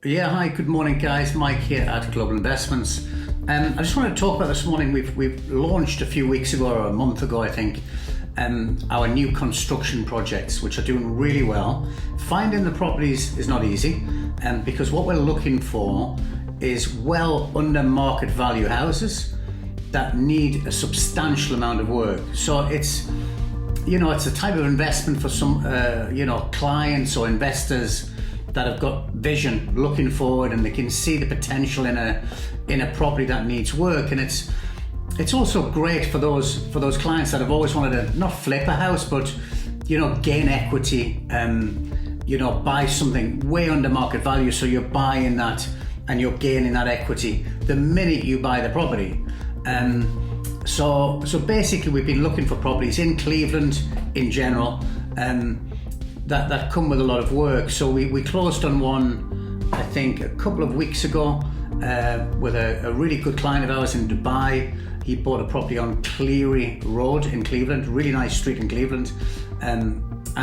Yeah, hi, good morning guys. Mike here at Global Investments. I just want to talk about this morning, we've launched a few weeks ago, or a month ago I think, our new construction projects, which are doing really well. Finding the properties is not easy, because what we're looking for is well under market value houses that need a substantial amount of work. So it's a type of investment for some clients or investors that have got vision looking forward, and they can see the potential in a property that needs work. And it's also great for those clients that have always wanted to not flip a house, but gain equity, buy something way under market value. So you're buying that and you're gaining that equity the minute you buy the property. So basically we've been looking for properties in Cleveland in general, that come with a lot of work. So we closed on one, I think, a couple of weeks ago, with a really good client of ours in Dubai. He bought a property on Cleary Road in Cleveland, really nice street in Cleveland, and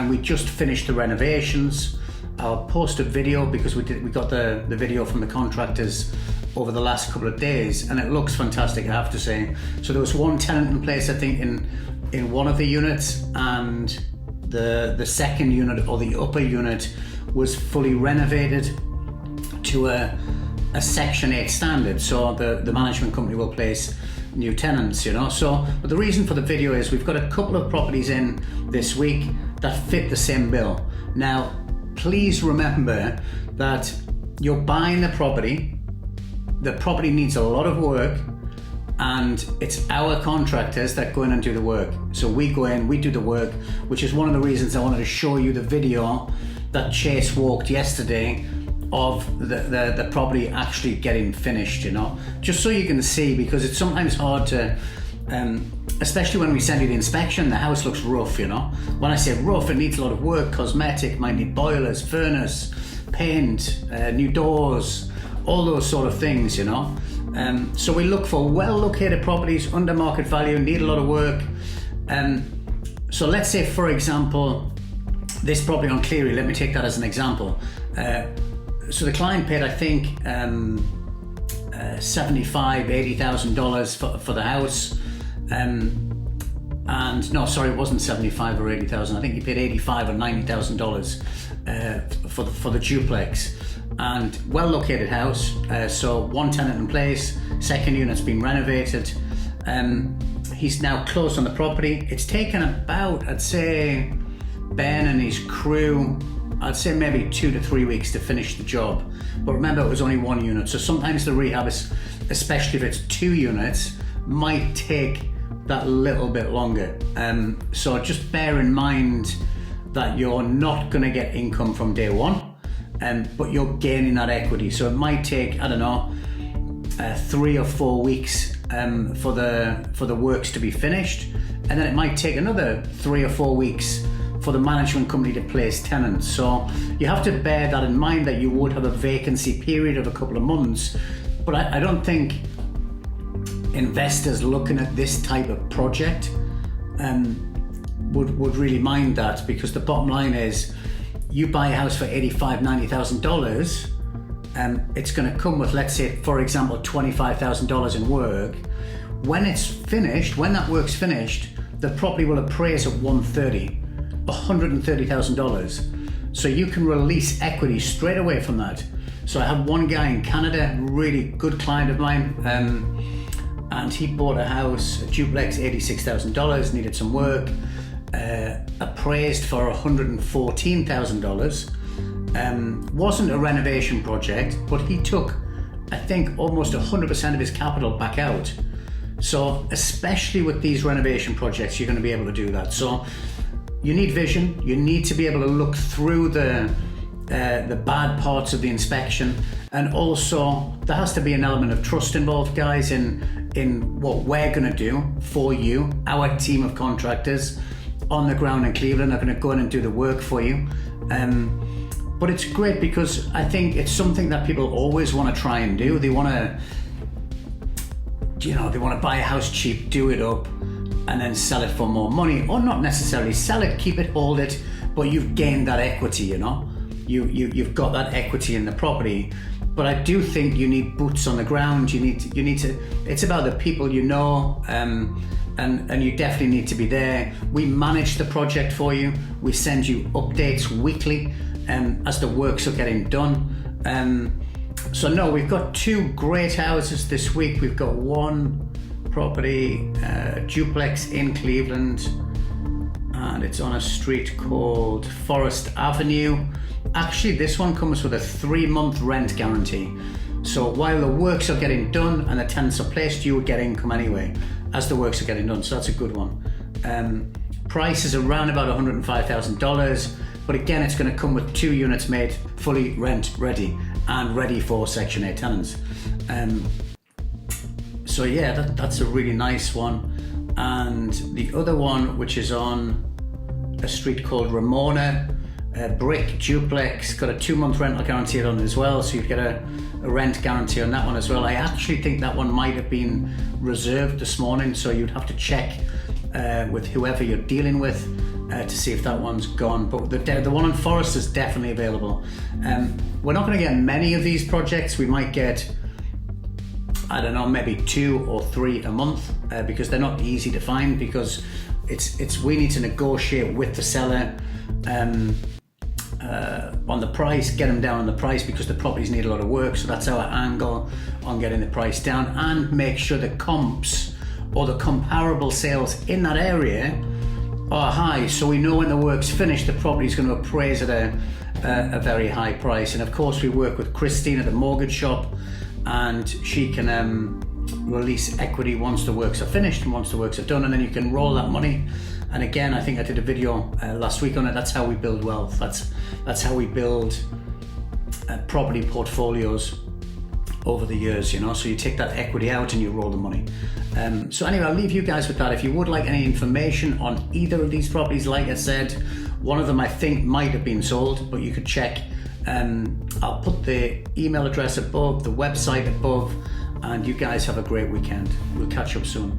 we just finished the renovations. I'll post a video because we got the video from the contractors over the last couple of days, and it looks fantastic, I have to say. So there was one tenant in place, I think, in one of the units, and the second unit, or the upper unit, was fully renovated to a Section 8 standard. So the management company will place new tenants, So, but the reason for the video is we've got a couple of properties in this week that fit the same bill. Now, please remember that you're buying the property needs a lot of work, and it's our contractors that go in and do the work. So we go in, we do the work, which is one of the reasons I wanted to show you the video that Chase walked yesterday of the property actually getting finished, just so you can see, because it's sometimes hard to, especially when we send you the inspection, the house looks rough, When I say rough, it needs a lot of work, cosmetic, might need boilers, furnace, paint, new doors, all those sort of things, So we look for well-located properties under market value, need a lot of work. So let's say, for example, this property on Cleary, let me take that as an example. So the client paid, I think, $75,000-$80,000 for the house. And no, sorry, it wasn't $75,000 or $80,000. I think he paid $85,000 or $90,000 for the duplex. And well-located house, so one tenant in place, second unit's been renovated. He's now closed on the property. It's taken about, I'd say, Ben and his crew, I'd say maybe 2 to 3 weeks to finish the job. But remember, it was only one unit, so sometimes the rehab, especially if it's 2 units, might take that little bit longer. So just bear in mind that you're not going to get income from day one. But you're gaining that equity. So it might take, 3 or 4 weeks for the works to be finished, and then it might take another 3 or 4 weeks for the management company to place tenants. So you have to bear that in mind, that you would have a vacancy period of a couple of months. But I don't think investors looking at this type of project would really mind that, because the bottom line is, you buy a house for $85,000-$90,000, and it's going to come with, let's say, for example, $25,000 in work. When it's finished, when that work's finished, the property will appraise at $130,000. So you can release equity straight away from that. So I have one guy in Canada, really good client of mine, and he bought a house, a duplex, $86,000, needed some work. Appraised for $114,000. Wasn't a renovation project, but he took, I think, almost 100% of his capital back out. So especially with these renovation projects, you're going to be able to do that. So you need vision. You need to be able to look through the bad parts of the inspection, and also there has to be an element of trust involved, guys, in what we're going to do for you. Our team of contractors on the ground in Cleveland are going to go in and do the work for you. But it's great because I think it's something that people always want to try and do. They want to, they want to buy a house cheap, do it up, and then sell it for more money, or not necessarily sell it, keep it, hold it, but you've gained that equity, you've got that equity in the property. but I do think you need boots on the ground. You need to. It's about the people you know, and you definitely need to be there. We manage the project for you. We send you updates weekly, as the works are getting done. So no, we've got 2 great houses this week. We've got one property, duplex in Cleveland, and it's on a street called Forest Avenue. Actually, this one comes with a 3-month rent guarantee. So while the works are getting done and the tenants are placed, you will get income anyway as the works are getting done. So that's a good one. Price is around about $105,000, but again, it's going to come with 2 units made fully rent ready and ready for Section 8 tenants. So yeah, that's a really nice one. And the other one, which is on a street called Ramona, a brick duplex, got a 2-month rental guarantee on it as well, so you get a rent guarantee on that one as well. I actually think that one might have been reserved this morning, so you'd have to check with whoever you're dealing with to see if that one's gone. But the one on Forest is definitely available. We're not going to get many of these projects. We might get, I don't know, maybe 2 or 3 a month, because they're not easy to find, because we need to negotiate with the seller on the price, get them down on the price, because the properties need a lot of work. So that's our angle on getting the price down, and make sure the comps or the comparable sales in that area are high, so we know when the work's finished the property is going to appraise at a very high price. And of course we work with Christine at the mortgage shop, and she can release equity once the works are finished and once the works are done, and then you can roll that money. And again, I think I did a video last week on it. That's how we build wealth. That's how we build property portfolios over the years, you know. So you take that equity out and you roll the money. So anyway, I'll leave you guys with that. If you would like any information on either of these properties, like I said, one of them I think might have been sold, but you could check. I'll put the email address above, the website above, and you guys have a great weekend. We'll catch up soon.